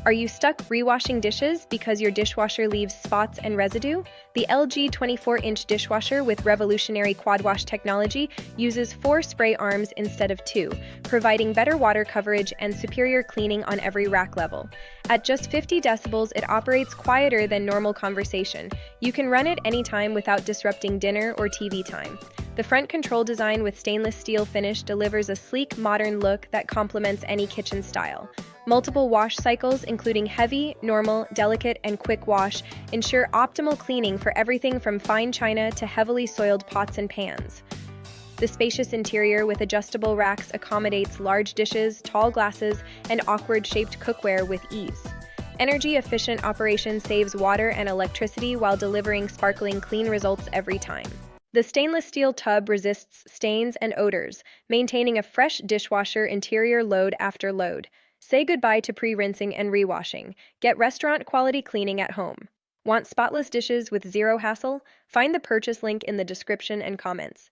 Are you stuck rewashing dishes because your dishwasher leaves spots and residue? The LG 24-inch dishwasher with revolutionary QuadWash technology uses 4 spray arms instead of 2, providing better water coverage and superior cleaning on every rack level. At just 50 decibels, it operates quieter than normal conversation. You can run it anytime without disrupting dinner or TV time. The front control design with stainless steel finish delivers a sleek, modern look that complements any kitchen style. Multiple wash cycles, including heavy, normal, delicate, and quick wash, ensure optimal cleaning for everything from fine china to heavily soiled pots and pans. The spacious interior with adjustable racks accommodates large dishes, tall glasses, and awkward-shaped cookware with ease. Energy-efficient operation saves water and electricity while delivering sparkling clean results every time. The stainless steel tub resists stains and odors, maintaining a fresh dishwasher interior load after load. Say goodbye to pre-rinsing and rewashing. Get restaurant-quality cleaning at home. Want spotless dishes with zero hassle? Find the purchase link in the description and comments.